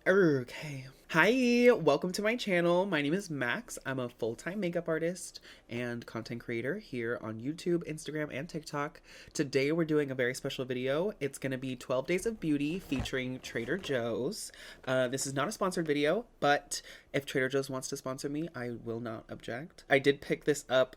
Okay. Hi, welcome to my channel. My name is Max. I'm a full-time makeup artist and content creator here on YouTube, Instagram, and TikTok. Today we're doing a very special video. It's going to be 12 Days of Beauty featuring Trader Joe's. This is not a sponsored video, but if Trader Joe's wants to sponsor me, I will not object. I did pick this up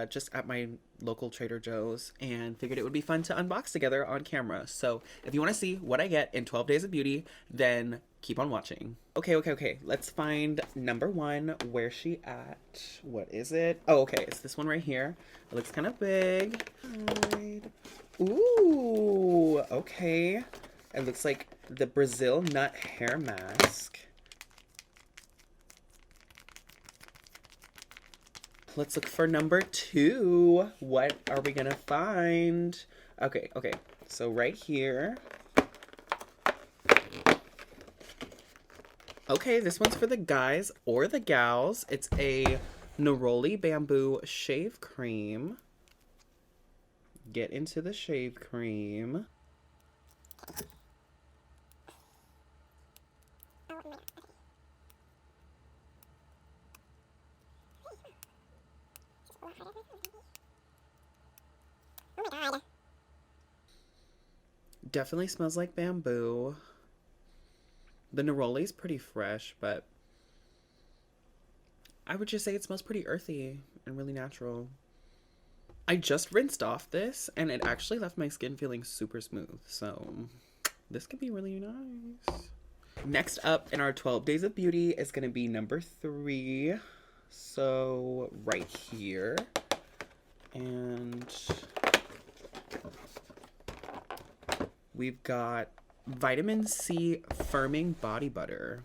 just at my local Trader Joe's and figured it would be fun to unbox together on camera. So if you want to see what I get in 12 Days of Beauty, then keep on watching. Okay. Let's find number one. Where's she at? What is it? Oh, okay. It's this one right here. It looks kind of big. Ooh, okay. It looks like the Brazil nut hair mask. Let's look for number two. What are we gonna find? Okay. So right here. Okay, this one's for the guys or the gals. It's a Neroli Bamboo Shave Cream. Get into the shave cream. Oh my god. Definitely smells like bamboo. The neroli's pretty fresh, but I would just say it smells pretty earthy and really natural. I just rinsed off this and it actually left my skin feeling super smooth, so this could be really nice. Next up in our 12 Days of Beauty is going to be number three. So right here. And we've got Vitamin C Firming Body Butter.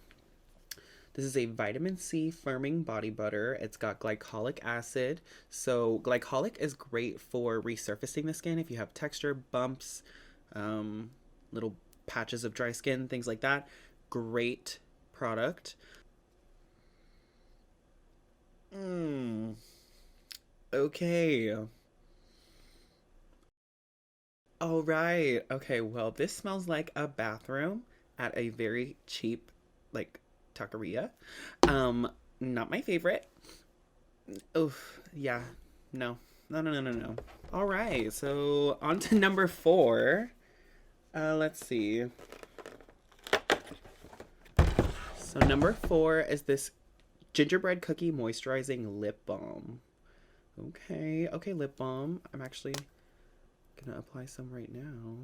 This is a vitamin C firming body butter. It's got glycolic acid. So glycolic is great for resurfacing the skin if you have texture, bumps, little patches of dry skin, things like that. Great product. Okay. All right. Okay, well, this smells like a bathroom at a very cheap, like, taqueria. Not my favorite. Oof, yeah. No. No. All right, so on to number four. Let's see. So number four is this gingerbread cookie moisturizing lip balm. Okay, lip balm. I'm actually gonna apply some right now.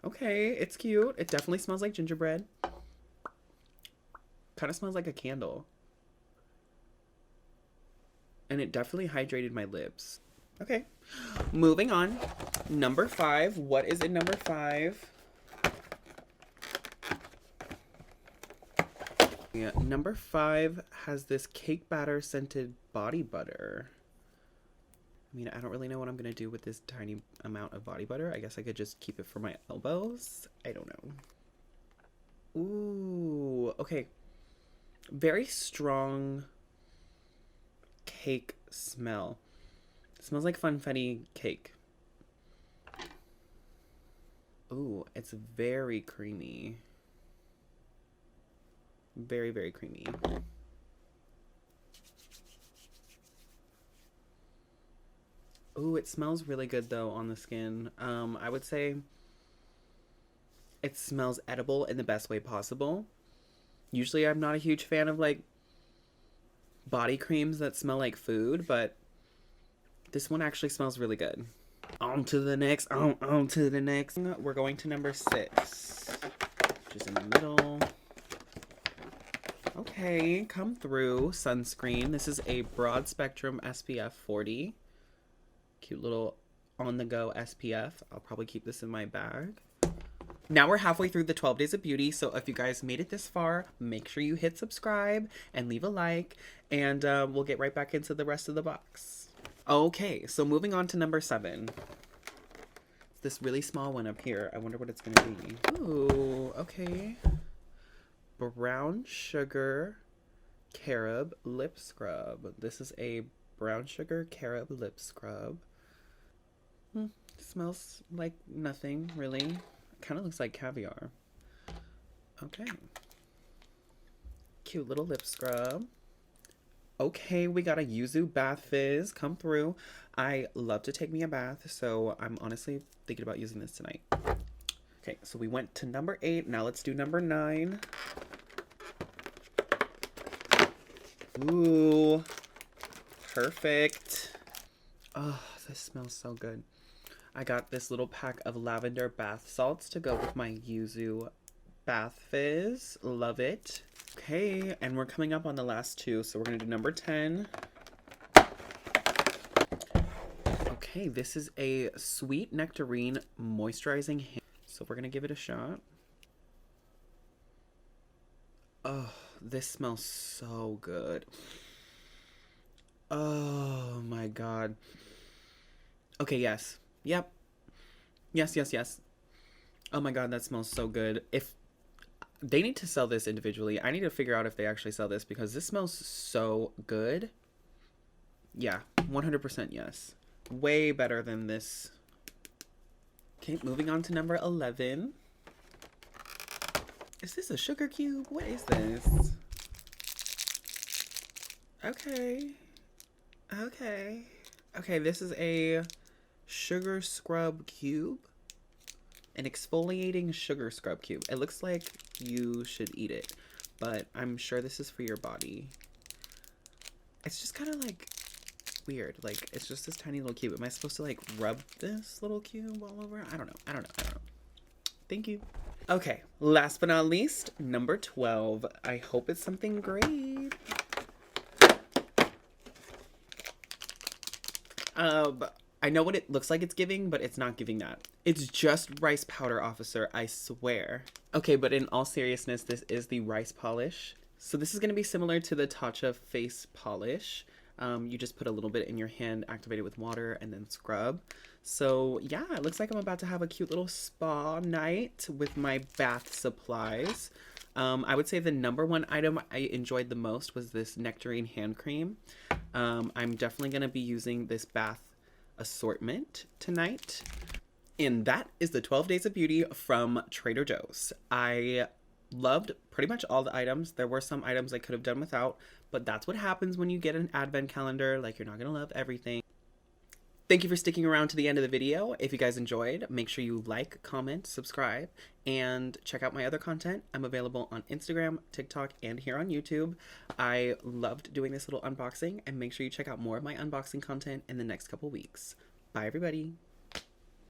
Okay, it's cute. It definitely smells like gingerbread. Kind of smells like a candle. And it definitely hydrated my lips. Okay, moving on. Number five. What is in number five? Yeah, number five has this cake batter scented body butter. I mean, I don't really know what I'm going to do with this tiny amount of body butter. I guess I could just keep it for my elbows. I don't know. Ooh, okay. Very strong cake smell. It smells like funfetti cake. Ooh, it's very creamy. Very creamy. Ooh, it smells really good though on the skin. I would say it smells edible in the best way possible. Usually I'm not a huge fan of like body creams that smell like food, but this one actually smells really good. On to the next. On to the next. We're going to number six, which is in the middle. Okay, come through. Sunscreen. This is a broad spectrum SPF 40. Cute little on-the-go SPF. I'll probably keep this in my bag. Now we're halfway through the 12 Days of Beauty, so if you guys made it this far, make sure you hit subscribe and leave a like, and we'll get right back into the rest of the box. Okay, so moving on to number seven. It's this really small one up here. I wonder what it's gonna be. Ooh, okay. Brown Sugar Carob Lip Scrub. This is a brown sugar carob lip scrub. Smells like nothing, really. Kind of looks like caviar. Okay. Cute little lip scrub. Okay, we got a yuzu bath fizz come through. I love to take me a bath, so I'm honestly thinking about using this tonight. Okay, so we went to number 8. Now let's do number 9. Ooh, perfect. Oh, this smells so good. I got this little pack of lavender bath salts to go with my yuzu bath fizz. Love it. Okay, and we're coming up on the last 2, so we're gonna do number 10. Okay, this is a sweet nectarine moisturizing hand. So we're gonna give it a shot. Oh, this smells so good. Oh my god. Okay, yes. Yep. Yes, yes, yes. Oh my god, that smells so good. If they need to sell this individually, I need to figure out if they actually sell this because this smells so good. Yeah, 100% yes. Way better than this. Okay, moving on to number 11. Is this a sugar cube? What is this? Okay. Okay. Okay, this is a sugar scrub cube. An exfoliating sugar scrub cube. It looks like you should eat it, but I'm sure this is for your body. It's just kind of like weird. Like, it's just this tiny little cube. Am I supposed to like rub this little cube all over? I don't know. I don't know. I don't know. Thank you. Okay, last but not least, number 12. I hope it's something great. I know what it looks like it's giving, but it's not giving that. It's just rice powder, officer, I swear. Okay, but in all seriousness, this is the rice polish. So this is going to be similar to the Tatcha face polish. You just put a little bit in your hand, activate it with water, and then scrub. So yeah, it looks like I'm about to have a cute little spa night with my bath supplies. I would say the number 1 item I enjoyed the most was this nectarine hand cream. I'm definitely going to be using this bath assortment tonight. And that is the 12 Days of Beauty from Trader Joe's. I loved pretty much all the items. There were some items I could have done without, but that's what happens when you get an advent calendar. Like, you're not gonna love everything. Thank you for sticking around to the end of the video. If you guys enjoyed, make sure you like, comment, subscribe, and check out my other content. I'm available on Instagram, TikTok, and here on YouTube. I loved doing this little unboxing, and make sure you check out more of my unboxing content in the next couple weeks. Bye, everybody.